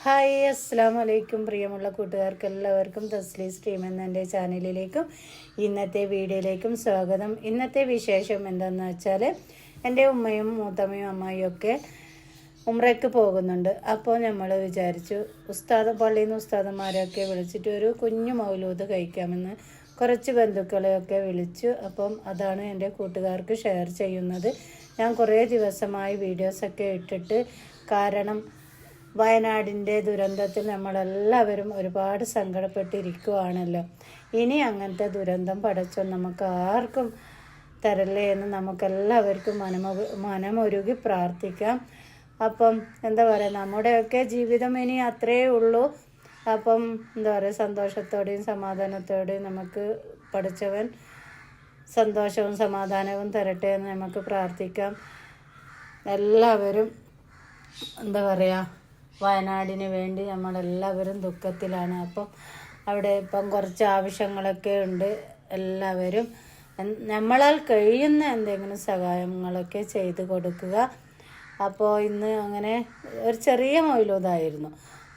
Hi അസ്സാം വലൈക്കും പ്രിയമുള്ള കൂട്ടുകാർക്ക് എല്ലാവർക്കും തസ്ലീസ് ടീം എന്ന എൻ്റെ ചാനലിലേക്കും ഇന്നത്തെ വീഡിയോയിലേക്കും സ്വാഗതം. ഇന്നത്തെ വിശേഷം എന്താണെന്ന് വെച്ചാൽ എൻ്റെ ഉമ്മയും മൂത്തമ്മയും അമ്മായിയും ഒക്കെ ഉംറയ്ക്ക് പോകുന്നുണ്ട്. അപ്പോൾ നമ്മൾ വിചാരിച്ചു പള്ളിയിൽ നിന്ന് ഉസ്താദന്മാരെയൊക്കെ വിളിച്ചിട്ട് ഒരു കുഞ്ഞു മൗലൂദ് കഴിക്കാമെന്ന് കുറച്ച് ബന്ധുക്കളെയൊക്കെ വിളിച്ചു. അപ്പം അതാണ് എൻ്റെ കൂട്ടുകാർക്ക് ഷെയർ ചെയ്യുന്നത്. ഞാൻ കുറേ ദിവസമായി വീഡിയോസൊക്കെ ഇട്ടിട്ട്, കാരണം വയനാടിൻ്റെ ദുരന്തത്തിൽ നമ്മളെല്ലാവരും ഒരുപാട് സങ്കടപ്പെട്ടിരിക്കുകയാണല്ലോ. ഇനി അങ്ങനത്തെ ദുരന്തം പടച്ചോൻ നമുക്ക് ആർക്കും തരല്ലേ എന്ന് നമുക്കെല്ലാവർക്കും മനമൊരുകി പ്രാർത്ഥിക്കാം. അപ്പം എന്താ പറയുക, നമ്മുടെയൊക്കെ ജീവിതം ഇനി അത്രയേ ഉള്ളൂ. അപ്പം എന്താ പറയുക, സന്തോഷത്തോടെയും സമാധാനത്തോടെയും നമുക്ക് പഠിച്ചവൻ സന്തോഷവും സമാധാനവും തരട്ടെ എന്ന് നമുക്ക് പ്രാർത്ഥിക്കാം. എല്ലാവരും എന്താ പറയുക, വയനാടിന് വേണ്ടി നമ്മളെല്ലാവരും ദുഃഖത്തിലാണ്. അപ്പം അവിടെ ഇപ്പം കുറച്ച് ആവശ്യങ്ങളൊക്കെ ഉണ്ട്. എല്ലാവരും നമ്മളാൽ കഴിയുന്ന എന്തെങ്കിലും സഹായങ്ങളൊക്കെ ചെയ്ത് കൊടുക്കുക. അപ്പോൾ ഇന്ന് അങ്ങനെ ഒരു ചെറിയ മൗലൂദായിരുന്നു.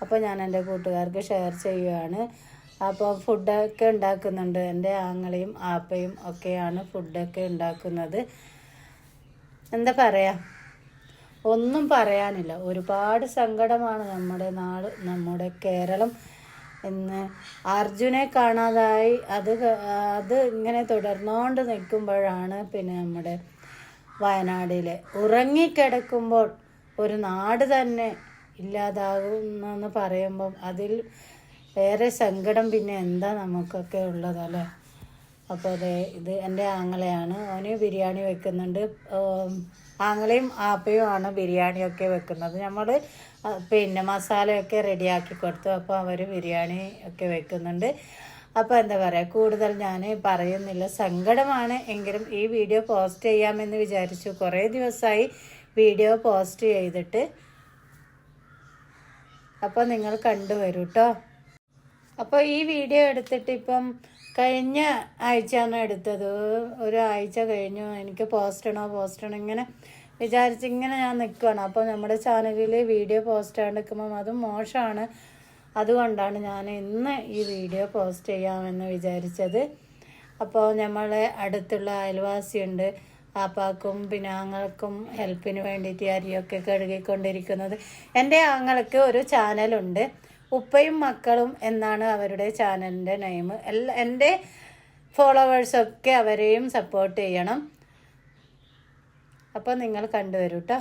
അപ്പോൾ ഞാൻ എൻ്റെ കൂട്ടുകാർക്ക് ഷെയർ ചെയ്യുകയാണ്. അപ്പോൾ ഫുഡൊക്കെ ഉണ്ടാക്കുന്നുണ്ട്. എൻ്റെ ആങ്ങളയും ആപ്പയും ഒക്കെയാണ് ഫുഡൊക്കെ ഉണ്ടാക്കുന്നത്. എന്താ പറയുക, ഒന്നും പറയാനില്ല. ഒരുപാട് സങ്കടമാണ് നമ്മുടെ നാട്, നമ്മുടെ കേരളം. ഇന്ന് അർജുനെ കാണാതായി. അത് ഇങ്ങനെ തുടർന്നുകൊണ്ട് നിൽക്കുമ്പോഴാണ് പിന്നെ നമ്മുടെ വയനാടിലെ ഉറങ്ങിക്കിടക്കുമ്പോൾ ഒരു നാട് തന്നെ ഇല്ലാതാകുന്നെന്ന് പറയുമ്പം അതിൽ ഏറെ സങ്കടം പിന്നെ എന്താ നമുക്കൊക്കെ ഉള്ളതല്ലേ. അപ്പോൾ ഇത് എൻ്റെ ആങ്ങളയാണ്. ഓന് ബിരിയാണി വെക്കുന്നുണ്ട്. ആങ്ങളെയും ആപ്പയുമാണ് ബിരിയാണിയൊക്കെ വെക്കുന്നത്. നമ്മൾ പിന്നെ മസാലയൊക്കെ റെഡിയാക്കി കൊടുത്തു. അപ്പോൾ അവർ ബിരിയാണി ഒക്കെ വെക്കുന്നുണ്ട്. അപ്പോൾ എന്താ പറയുക, കൂടുതൽ ഞാൻ പറയുന്നില്ല. സങ്കടമാണ്. എങ്കിലും ഈ വീഡിയോ പോസ്റ്റ് ചെയ്യാമെന്ന് വിചാരിച്ചു. കുറേ ദിവസമായി വീഡിയോ പോസ്റ്റ് ചെയ്തിട്ട്. അപ്പോൾ നിങ്ങൾ കണ്ടുവരൂ കേട്ടോ. അപ്പോൾ ഈ വീഡിയോ എടുത്തിട്ട് ഇപ്പം കഴിഞ്ഞ ആഴ്ചയാണ് എടുത്തത്. ഒരാഴ്ച കഴിഞ്ഞു. എനിക്ക് പോസ്റ്റ് ചെയ്യണോ ഇങ്ങനെ വിചാരിച്ചിങ്ങനെ ഞാൻ നിൽക്കുകയാണ്. അപ്പോൾ നമ്മുടെ ചാനലിൽ വീഡിയോ പോസ്റ്റ് ചെയ്യാൻ നിൽക്കുമ്പം അതും മോശമാണ്. അതുകൊണ്ടാണ് ഞാൻ ഇന്ന് ഈ വീഡിയോ പോസ്റ്റ് ചെയ്യാമെന്ന് വിചാരിച്ചത്. അപ്പോൾ നമ്മളെ അടുത്തുള്ള അയൽവാസിയുണ്ട്. ആപ്പാക്കും പിന്നെ ആങ്ങൾക്കും ഹെൽപ്പിന് വേണ്ടിയിട്ട് അരിയൊക്കെ കഴുകിക്കൊണ്ടിരിക്കുന്നത്. എൻ്റെ ആങ്ങൾക്ക് ഒരു ചാനലുണ്ട്, ഉപ്പയും മക്കളും എന്നാണ് അവരുടെ ചാനലിൻ്റെ നെയിം. എൻ്റെ ഫോളോവേഴ്സൊക്കെ അവരെയും സപ്പോർട്ട് ചെയ്യണം. അപ്പോൾ നിങ്ങൾ കണ്ടുവരൂ കേട്ടോ.